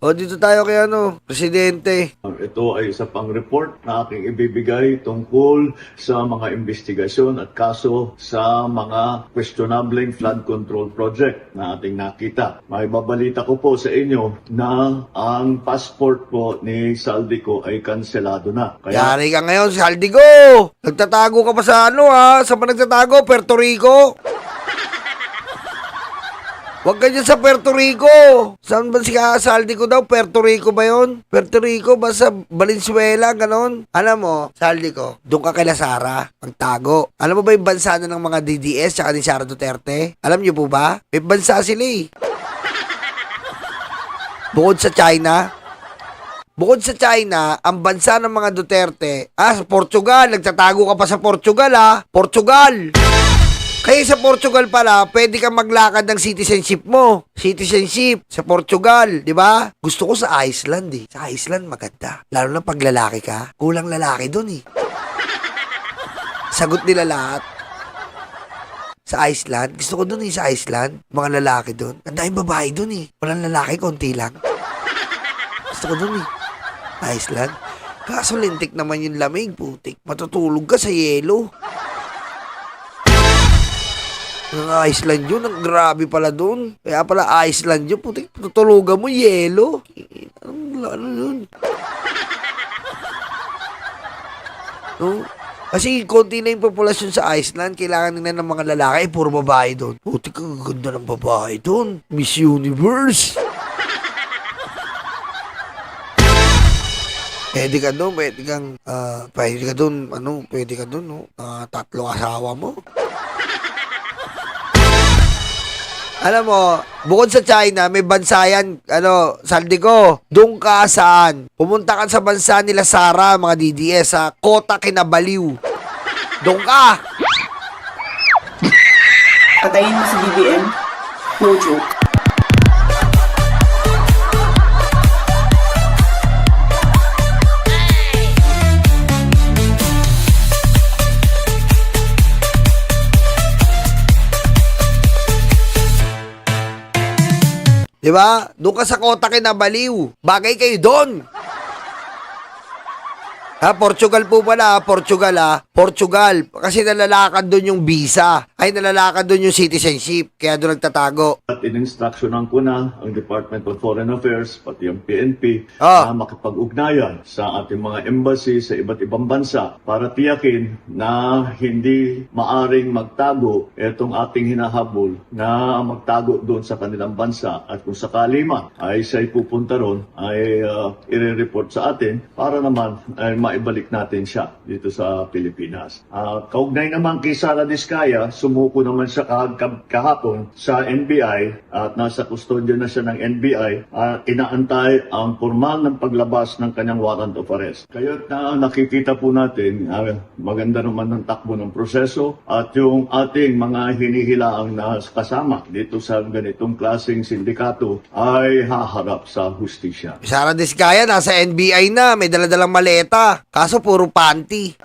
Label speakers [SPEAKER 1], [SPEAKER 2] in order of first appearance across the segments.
[SPEAKER 1] O, dito tayo kay Presidente.
[SPEAKER 2] Ito ay isa pang report na aking ibibigay tungkol sa mga investigasyon at kaso sa mga questionable flood control project na ating nakita. May babalita ko po sa inyo na ang passport po ni Saldico ay kanselado na.
[SPEAKER 1] Yari ka ngayon, Saldico! Nagtatago ka pa sa Saan ba nagtatago? Puerto Rico? Huwag ka dyan sa Puerto Rico. Saan ba si Saldico daw? Puerto Rico ba yun? Puerto Rico ba sa Valenzuela? Ganon? Alam mo, Saldico, doon ka kay Sara, magtago. Alam mo ba yung bansa na ng mga DDS tsaka ni Sara Duterte? Alam niyo po ba? May bansa sila eh. Bukod sa China, ang bansa ng mga Duterte, sa Portugal, nagtatago ka pa sa Portugal Portugal! Kaya sa Portugal pala, pwede kang maglakad ng citizenship mo. Citizenship sa Portugal, di ba? Gusto ko sa Iceland eh. Sa Iceland maganda. Lalo na pag lalaki ka, kulang lalaki dun eh. Sagot nila lahat. Sa Iceland, gusto ko dun eh sa Iceland. Mga lalaki dun. Ang daming babae dun eh. Walang lalaki, konti lang. Gusto ko dun eh. Iceland. Kaso lintik naman yung lamig, putik. Matutulog ka sa yelo. Ang Iceland yun, ang grabe pala doon. Kaya pala Iceland yun, putik, tutulugan mo, yelo. Ano yun? No? Kasi konti na yung populasyon sa Iceland, kailangan nila ng mga lalaki, puro babae doon. Putik, ang ganda ng babae doon. Miss Universe. Pwede ka doon, pwede ka doon, no? Tatlong asawa mo. Alam mo, bukod sa China, may bansa yan, Saldico, doon ka saan? Pumunta ka sa bansa nila Sara, mga DDS, sa Kota Kinabalu. Doon ka!
[SPEAKER 3] Patayin mo si BBM? No joke.
[SPEAKER 1] Diba? Doon ka sa Kota Kinabalu. Bagay kayo doon. Portugal po pala, Portugal. Kasi nalalakad doon yung visa. Ay, nalalakad doon yung citizenship. Kaya doon nagtatago.
[SPEAKER 2] At in-instructionan ko na ang Department of Foreign Affairs, pati ang PNP,
[SPEAKER 1] Ah.
[SPEAKER 2] na makipag-ugnayan sa ating mga embassy sa iba't ibang bansa para tiyakin na hindi maaring magtago itong ating hinahabol na magtago doon sa kanilang bansa. At kung sakali man ay siya'y pupunta ron, ay i-report sa atin para naman ay maibalik natin siya dito sa Pilipinas. Kaugnay naman kay Sara Diskaya, sumuko naman siya kahapon sa NBI at nasa kustodyo na siya ng NBI. Inaantay ang formal ng paglabas ng kanyang warrant of arrest. Kayo't nakikita po natin, maganda naman ng takbo ng proseso at yung ating mga hinihilaang na kasama dito sa ganitong klaseng sindikato ay haharap sa hustisya.
[SPEAKER 1] Sara Diskaya, nasa NBI na. May daladalang maleta. Kaso puro panty.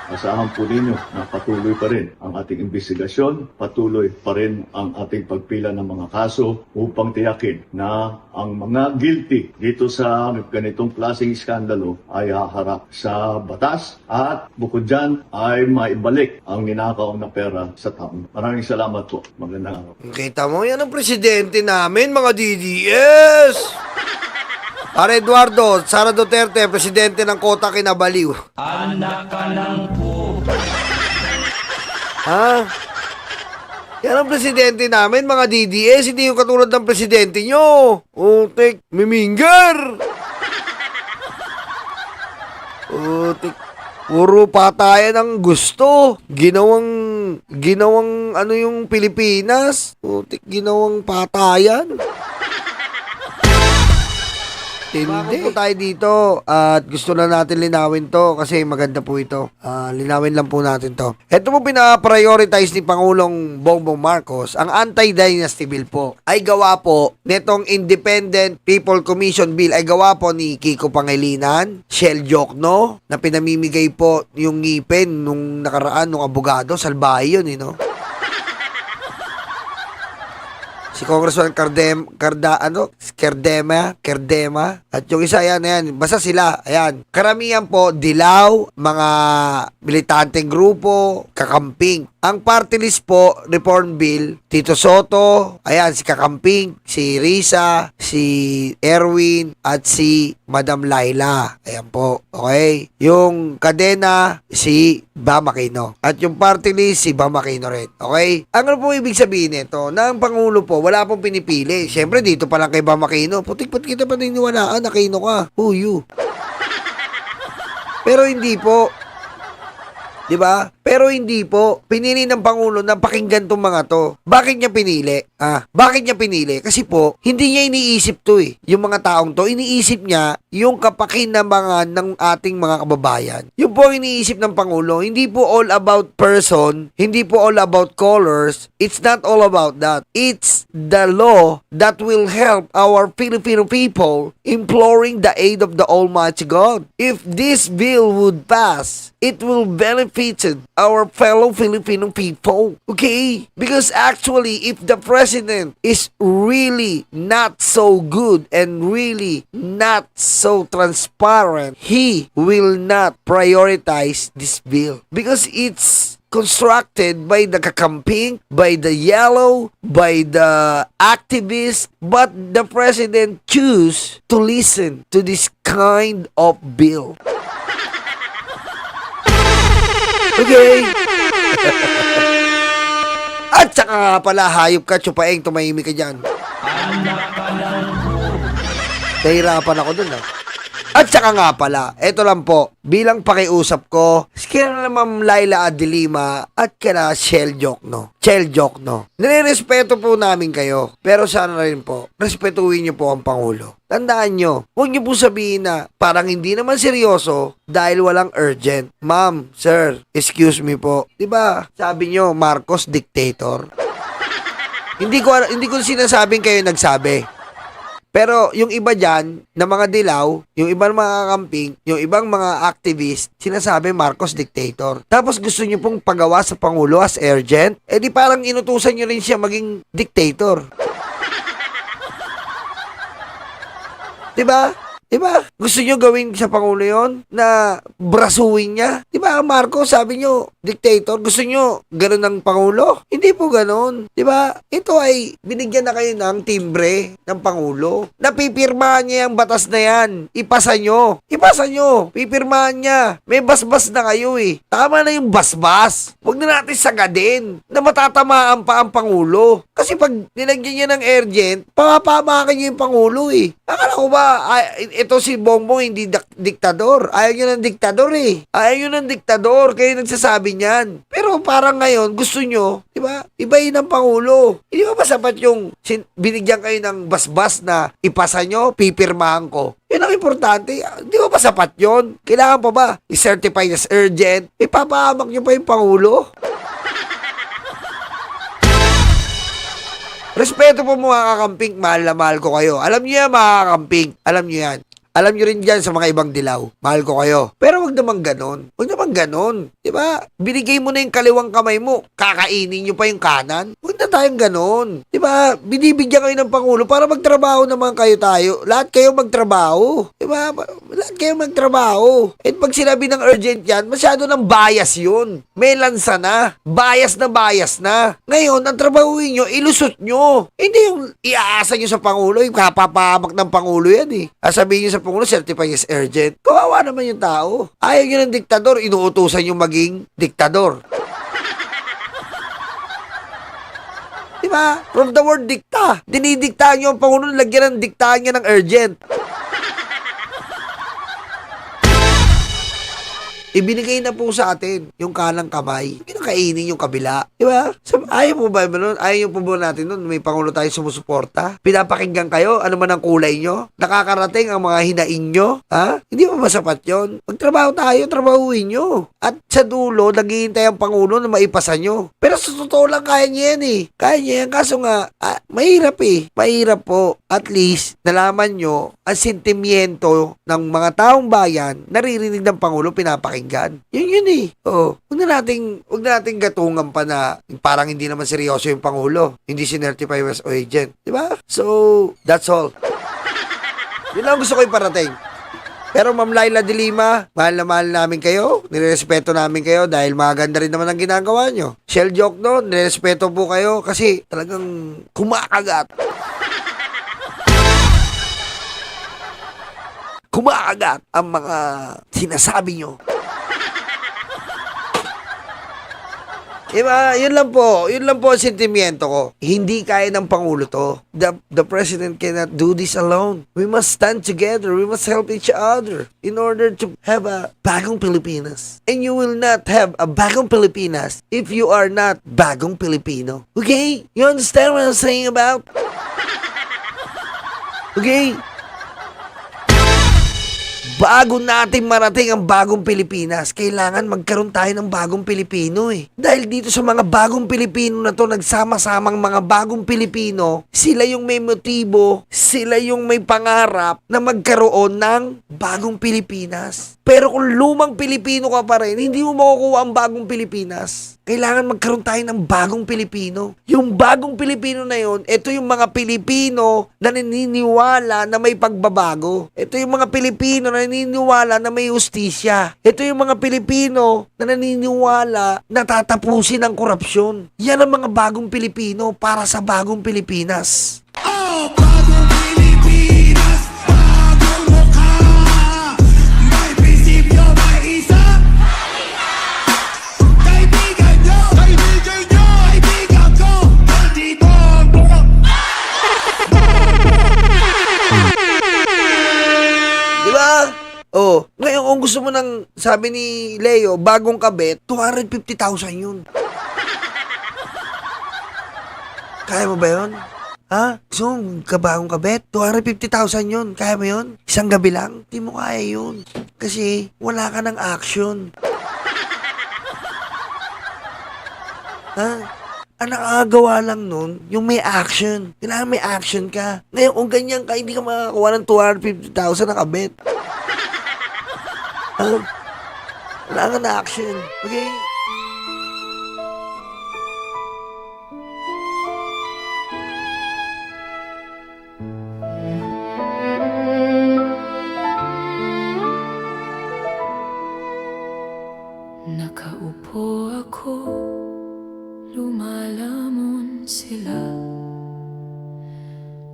[SPEAKER 2] Asahan po ninyo na patuloy pa rin ang ating investigasyon, patuloy pa rin ang ating pagpila ng mga kaso upang tiyakin na ang mga guilty dito sa ganitong klaseng iskandalo ay haharap sa batas at bukod dyan ay maibalik ang ninakaw na pera sa taon. Maraming salamat po. Magandang araw.
[SPEAKER 1] Kita mo, yan ang presidente namin, mga DDS! Pare Eduardo, Sara Duterte, presidente ng Kota Kinabalu.
[SPEAKER 4] Anak ka ng po.
[SPEAKER 1] Yan ang presidente namin, mga DDS. Hindi yung katulad ng presidente nyo. Utik, miminger. Utik, puro patayan ang gusto. Ginawang yung Pilipinas. Utik, ginawang patayan. Hindi. Po tayo dito at gusto na natin linawin to kasi maganda po ito. Linawin lang po natin to. Ito po pina-prioritize ni Pangulong Bongbong Marcos, ang anti-dynasty bill po ay gawa po netong Independent People Commission Bill ay gawa po ni Kiko Pangilinan, Shell Jokno, na pinamimigay po yung ngipin nung nakaraan nung abogado, salbahe yun no? Si Congressman Cardema, at yung isa yan, basta sila, ayan. Karamihan po, dilaw, mga militanteng grupo, kakamping. Ang party list po, Reform Bill, Tito Soto, ayan, si Kakamping, si Risa, si Erwin, at si Madam Laila. Ayan po, okay? Yung kadena, si Bam Aquino. At yung party list, si Bam Aquino rin. Okay? Ano po ibig sabihin nito? Na ang Pangulo po, wala pong pinipili. Siyempre, dito pa lang kay Bam Aquino. Putik-putik kita pa niniwalaan, Aquino ka. Who you? Pero hindi po. Diba? Pero hindi po. Pinili ng Pangulo na pakinggan tong mga to. Bakit niya pinili? Bakit niya pinili? Kasi po, hindi niya iniisip to eh. Yung mga taong to, iniisip niya yung kapakinabangan ng ating mga kababayan. Yung po ang iniisip ng Pangulo, hindi po all about person, hindi po all about colors. It's not all about that. It's the law that will help our Filipino people imploring the aid of the Almighty God. If this bill would pass, it will benefit our fellow Filipino people. Okay? Because actually, if the president is really not so good and really not so transparent, he will not prioritize this bill. Because it's constructed by the kakamping, by the yellow, by the activists, but the president choose to listen to this kind of bill. Okay? At saka nga pala, hayop ka, tsupaeng, tumahimik ka dyan.
[SPEAKER 4] Anak ka ng po.
[SPEAKER 1] Nahirapan ako dun, At saka nga pala, eto lang po, bilang pakiusap ko, kaya na Ma'am Laila Adelima at kaya Shell Jokno. Nire-respeto po namin kayo, pero sana rin po, respetuhin niyo po ang Pangulo. Tandaan nyo, huwag niyo po sabihin na parang hindi naman seryoso dahil walang urgent. Ma'am, sir, excuse me po. Diba, sabi nyo, Marcos dictator? hindi ko sinasabing kayo nagsabi. Pero yung iba dyan, na mga dilaw, yung ibang mga kakamping, yung ibang mga activist, sinasabi Marcos dictator. Tapos gusto nyo pong pagawa sa Pangulo as urgent, di parang inutusan nyo rin siya maging dictator. Diba? Gusto nyo gawin sa Pangulo yon na brasuin niya? Diba, Marcos, sabi nyo, dictator, gusto nyo ganun ng Pangulo? Hindi po ganun. Diba? Ito ay binigyan na kayo ng timbre ng Pangulo. Napipirmahan niya yung batas na yan. Ipasa nyo. Pipirmahan niya. May basbas na kayo eh. Tama na yung basbas. Huwag na natin sagadin na matatamaan pa ang Pangulo. Kasi pag nilagyan niya ng urgent, papapamakan niyo yung Pangulo eh. Akala ko ba, ito si Bongbong hindi diktador. Ayaw nyo ng diktador eh. Kayo nagsasabi niyan. Pero parang ngayon, gusto nyo, di ba? Ibahin ang Pangulo. Hindi ba sapat yung binigyan kayo ng basbas na ipasa nyo, pipirmahan ko? Yun ang importante. Di ba sapat yun? Kailangan pa ba i-certify as urgent? Ipapahamak nyo pa yung Pangulo? Respeto po mga kakamping, mahal na mahal ko kayo. Alam niyo yan mga kakamping, alam niyo yan. Alam nyo rin dyan sa mga ibang dilaw. Mahal ko kayo. Pero wag naman ganon. Diba? Binigay mo na yung kaliwang kamay mo. Kakainin nyo pa yung kanan. Huwag na tayong ganon. Diba? Binibigyan kayo ng Pangulo para magtrabaho naman tayo. Lahat kayo magtrabaho. Diba? Lahat kayo magtrabaho. At pag sinabi ng urgent yan, masyado ng bias yun. May lansa na. Bias na. Ngayon, ang trabahuin nyo, ilusot nyo. Hindi yung iaasa nyo sa Pangulo. Yung kapapahamak ng Pangulo yan eh. Sabihin nyo sa Pangulo, certify is urgent. Kawawa naman yung tao. Ayaw nyo ng diktador, inuutusan yung maging diktador. Diba? From the word dikta. Dinidikta nyo ang Pangulo, lagyan ng diktahan niya ng urgent. Ibinigay na po sa atin yung kanang kamay. Kinakainin yung kabila. Diba? Ayaw mo ba nun? Ayaw po ba natin nun? May Pangulo tayo sumusuporta? Pinapakinggan kayo? Ano man ang kulay nyo? Nakakarating ang mga hinaing nyo? Ha? Hindi mo masapat yun? Magtrabaho tayo, trabahuin nyo. At sa dulo, naghihintay ang Pangulo na maipasa nyo. Pero sa totoo lang, kaya niya yan eh. Kaya niya yan. Kaso nga, mahirap eh. Mahirap po. At least, nalaman nyo ang sentimiento ng mga taong bayan, naririnig ng Pangulo, pinapakinggan pakinggan. Yun eh. Oo. Huwag na nating gatungan pa na parang hindi naman seryoso yung Pangulo. Hindi sinertify as agent. Diba? So, that's all. Yun lang gusto ko iparating. Pero Ma'am Laila de Lima, mahal na mahal namin kayo. Nirespeto namin kayo dahil maganda rin naman ang ginagawa nyo. Shell joke no, nirespeto po kayo kasi talagang kumakagat. Kumakagat ang mga sinasabi nyo. Diba? Yun lang po ang sentimiento ko. Hindi kaya ng Pangulo to. The President cannot do this alone. We must stand together. We must help each other in order to have a bagong Pilipinas. And you will not have a bagong Pilipinas if you are not bagong Pilipino. Okay? You understand what I'm saying about? Okay? Bago natin marating ang bagong Pilipinas, kailangan magkaroon tayo ng bagong Pilipino eh. Dahil dito sa mga bagong Pilipino na to, nagsama-samang mga bagong Pilipino, sila yung may motibo, sila yung may pangarap na magkaroon ng bagong Pilipinas. Pero kung lumang Pilipino ka pa rin, hindi mo makukuha ang bagong Pilipinas. Kailangan magkaroon tayo ng bagong Pilipino. Yung bagong Pilipino na yun, ito yung mga Pilipino na naniniwala na may pagbabago. Ito yung mga Pilipino na naniniwala na may justisya. Ito yung mga Pilipino na naniniwala na tatapusin ang korupsyon. Yan ang mga bagong Pilipino para sa bagong Pilipinas.
[SPEAKER 5] Oh, bagong Pilipinas, bagong mukha. May prinsipyo, may isa. Kaibigan nyo, kaibigan ko. Nandito ang buka.
[SPEAKER 1] Diba? Oh, ngayon kung gusto mo ng, sabi ni Leo, bagong kabet, 250,000 yun. Kaya mo ba yun? Ha? Gusto mo kabagong kabet? 250,000 yun. Kaya mo yun? Isang gabi lang? Di mo kaya yun. Kasi wala ka ng action. Ha? Ang nakakagawa lang nun, yung may action. Kailangan may action ka. Ngayon, kung ganyan ka, hindi ka makakuha ng 250,000 na kabet. Ha? Wala ka na action. Okay?
[SPEAKER 6] Nakaupo ako, lumalamon sila.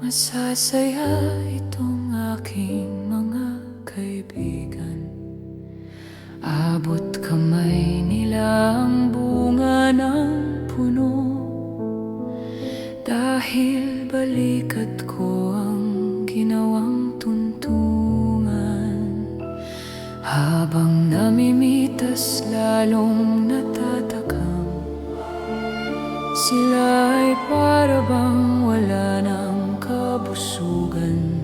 [SPEAKER 6] Masasaya itong aking mga kaibigan. Abot kamay nila ang bunga ng puno. Dahil balikat ko ang ginawang tuntungan. Habang namimitas lalong natatakam, sila ay para bang wala ng kabusugan.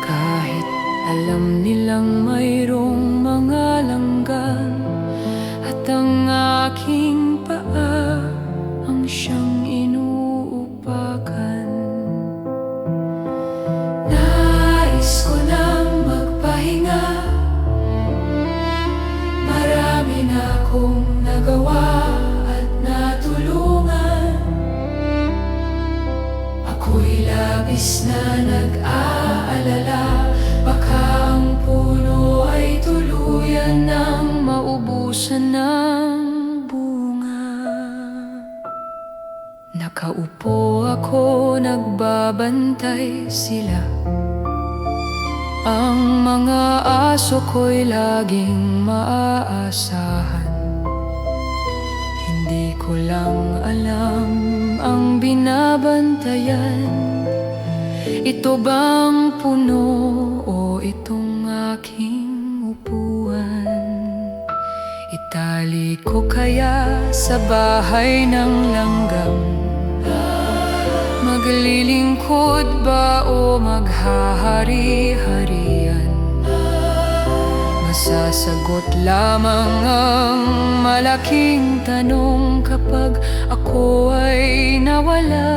[SPEAKER 6] Kahit alam nilang mayroong mga langgan, at ang aking paa ang siyang inuupakan. Nais ko nang magpahinga, marami na akong nagawa at natulungan. Ako'y labis na nag-aalala, baka ang puno ay tuluyan ng maubusan ng bunga. Nakaupo ako, nagbabantay sila. Ang mga aso ko'y laging maaasahan. Hindi ko lang alam ang binabantayan. Ito bang puno o itong aking upuan? Itali ko kaya sa bahay ng langgam? Maglilingkod ba o maghahari-harian? Masasagot lamang ang malaking tanong kapag ako ay nawala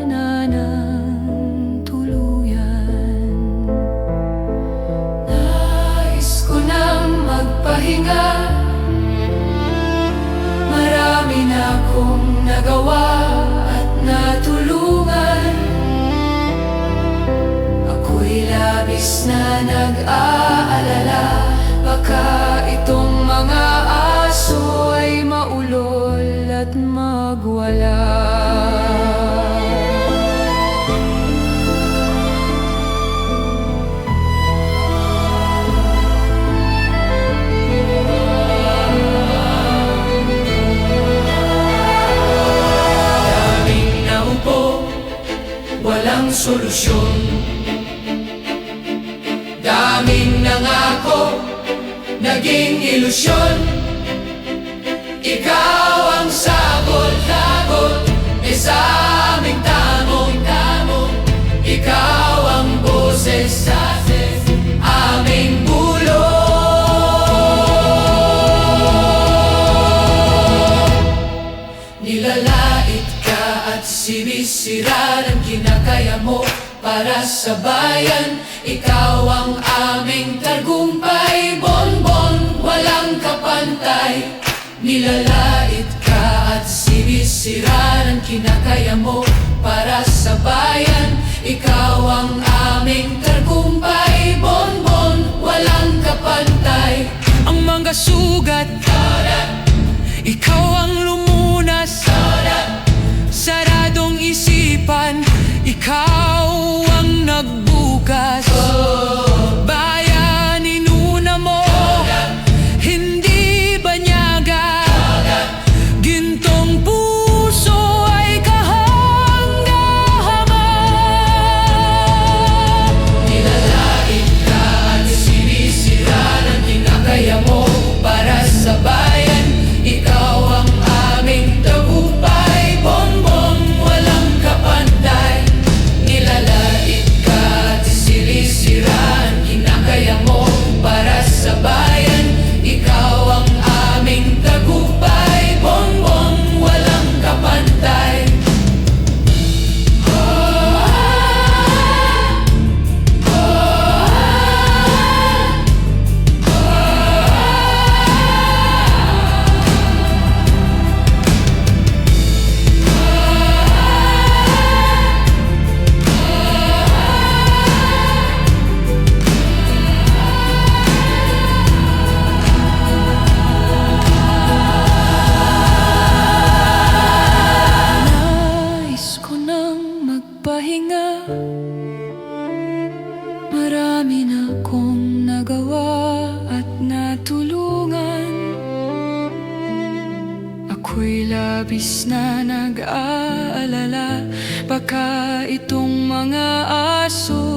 [SPEAKER 6] na ng tuluyan. Nais ko nang magpahinga, labis na nag-aalala, baka itong mga aso ay maulol at magwala. Daming naupo, walang solusyon. Daming nangako, naging ilusyon. Ikaw ang sagot-sagot, sa aming tamong-tamong. Ikaw ang boses sa aming bulong. Nilalait ka at sinisira ng kinakaya mo para sa bayan. Ikaw ang aming tagumpay, bonbon, walang kapantay. Nilalait ka at sinisira ng kinakaya mo para sa bayan. Ikaw ang aming tagumpay, bonbon, walang kapantay. Ang mga sugat, ikaw ang lumunas. Saradong isipan, ikaw ang nagbukas. Bayan, inuna mo, hindi banyaga. Gintong puso ay kahanga-hanga. Nilalait ka at sinisira ng kinakaya mo para sa bayan. Ikaw ang aming tagumpay, bonbon, walang kapantay. Nilalait ka at sinisira ang kinakaya mo para sa bayan. Ikaw ang aming tagumpay, bonbon, walang kapantay. Nais ko nang magpahinga, marami na kong nagawa at natulungan. Ako'y labis na nag-aalala, baka itong mga aso